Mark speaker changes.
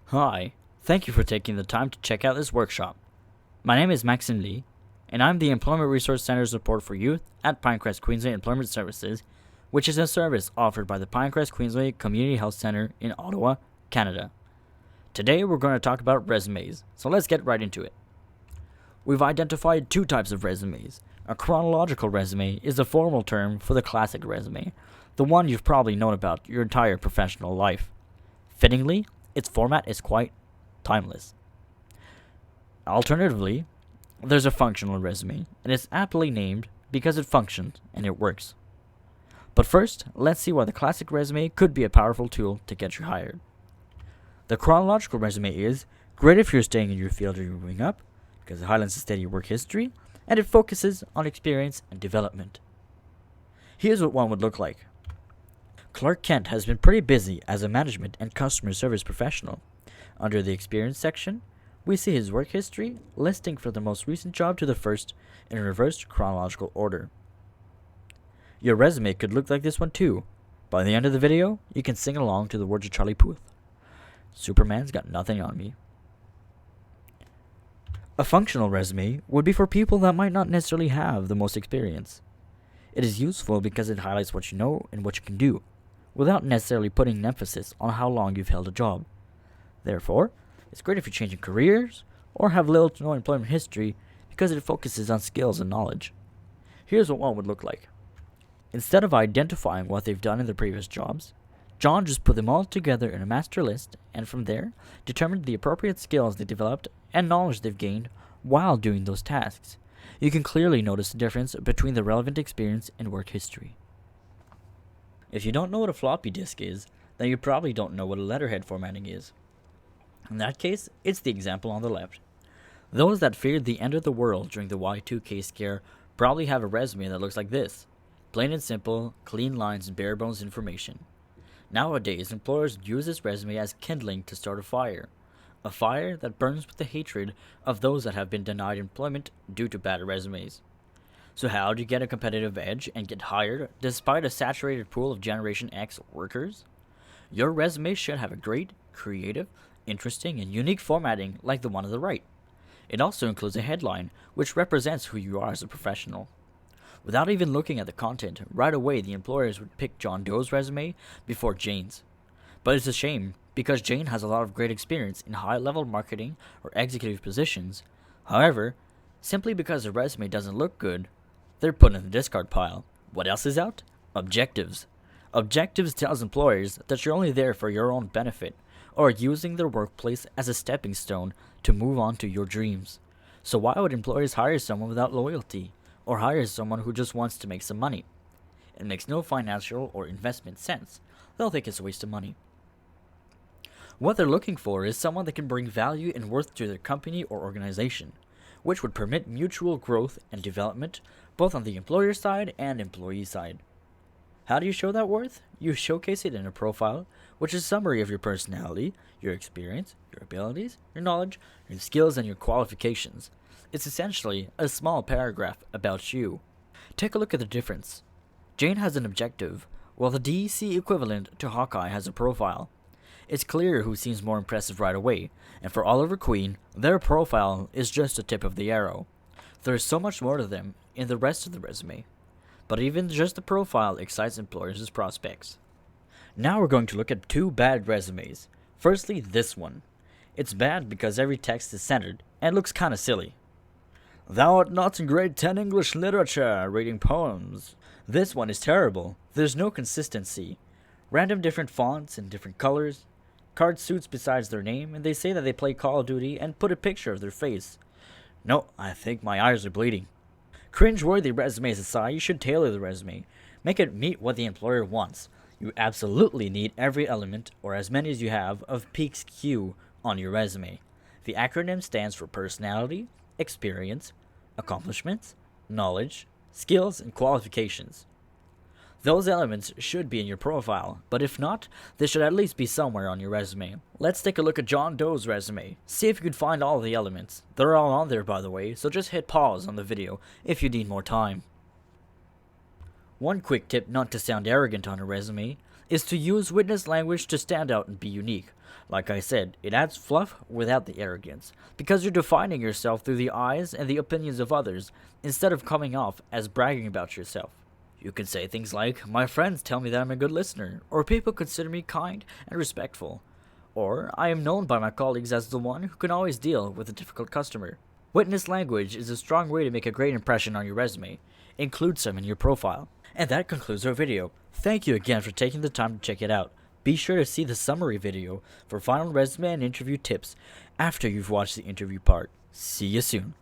Speaker 1: Hi, thank you for taking the time to check out this workshop. My name is Maxim Lee, and I'm the Employment Resource Center Support for Youth at Pinecrest-Queensway Employment Services, which is a service offered by the Pinecrest-Queensway Community Health Center in Ottawa, Canada. Today we're going to talk about resumes, so let's get right into it. We've identified two types of resumes. A chronological resume is a formal term for the classic resume, the one you've probably known about your entire professional life. Fittingly, its format is quite timeless. Alternatively, there's a functional resume, and it's aptly named because it functions and it works. But first, let's see why the classic resume could be a powerful tool to get you hired. The chronological resume is great if you're staying in your field or you're moving up, because it highlights a steady work history, and it focuses on experience and development. Here's what one would look like. Clark Kent has been pretty busy as a management and customer service professional. Under the experience section, we see his work history, listing from the most recent job to the first in reversed chronological order. Your resume could look like this one too. By the end of the video, you can sing along to the words of Charlie Puth. Superman's got nothing on me. A functional resume would be for people that might not necessarily have the most experience. It is useful because it highlights what you know and what you can do, without necessarily putting an emphasis on how long you've held a job. Therefore, it's great if you're changing careers or have little to no employment history because it focuses on skills and knowledge. Here's what one would look like. Instead of identifying what they've done in their previous jobs, John just put them all together in a master list and from there determined the appropriate skills they developed and knowledge they've gained while doing those tasks. You can clearly notice the difference between the relevant experience and work history. If you don't know what a floppy disk is, then you probably don't know what a letterhead formatting is. In that case, it's the example on the left. Those that feared the end of the world during the Y2K scare probably have a resume that looks like this. Plain and simple, clean lines and bare bones information. Nowadays, employers use this resume as kindling to start a fire that burns with the hatred of those that have been denied employment due to bad resumes. So how do you get a competitive edge and get hired despite a saturated pool of Generation X workers? Your resume should have a great, creative, interesting, and unique formatting like the one on the right. It also includes a headline, which represents who you are as a professional. Without even looking at the content, right away the employers would pick John Doe's resume before Jane's. But it's a shame, because Jane has a lot of great experience in high-level marketing or executive positions. However, simply because the resume doesn't look good, they're put in the discard pile. What else is out? Objectives. Objectives tells employers that you're only there for your own benefit, or using their workplace as a stepping stone to move on to your dreams. So why would employers hire someone without loyalty, or hire someone who just wants to make some money? It makes no financial or investment sense. They'll think it's a waste of money. What they're looking for is someone that can bring value and worth to their company or organization, which would permit mutual growth and development both on the employer side and employee side. How do you show that worth? You showcase it in a profile, which is a summary of your personality, your experience, your abilities, your knowledge, your skills, and your qualifications. It's essentially a small paragraph about you. Take a look at the difference. Jane has an objective, while the DEC equivalent to Hawkeye has a profile. It's clear who seems more impressive right away, and for Oliver Queen, their profile is just the tip of the arrow. There's so much more to them in the rest of the resume, but even just the profile excites employers as prospects. Now we're going to look at two bad resumes. Firstly, this one. It's bad because every text is centered and looks kinda silly. Thou art not in grade 10 English literature, reading poems. This one is terrible. There's no consistency. Random different fonts and different colors. Card suits besides their name, and they say that they play Call of Duty and put a picture of their face. No, I think my eyes are bleeding. Cringe-worthy resumes aside, you should tailor the resume. Make it meet what the employer wants. You absolutely need every element, or as many as you have, of PEAK-Q on your resume. The acronym stands for personality, experience, accomplishments, knowledge, skills, and qualifications. Those elements should be in your profile, but if not, they should at least be somewhere on your resume. Let's take a look at John Doe's resume. See if you can find all of the elements. They're all on there, by the way, so just hit pause on the video if you need more time. One quick tip not to sound arrogant on a resume is to use witness language to stand out and be unique. Like I said, it adds fluff without the arrogance, because you're defining yourself through the eyes and the opinions of others, instead of coming off as bragging about yourself. You can say things like, "My friends tell me that I'm a good listener," or "People consider me kind and respectful," or "I am known by my colleagues as the one who can always deal with a difficult customer." Witness language is a strong way to make a great impression on your resume. Include some in your profile. And that concludes our video. Thank you again for taking the time to check it out. Be sure to see the summary video for final resume and interview tips after you've watched the interview part. See you soon.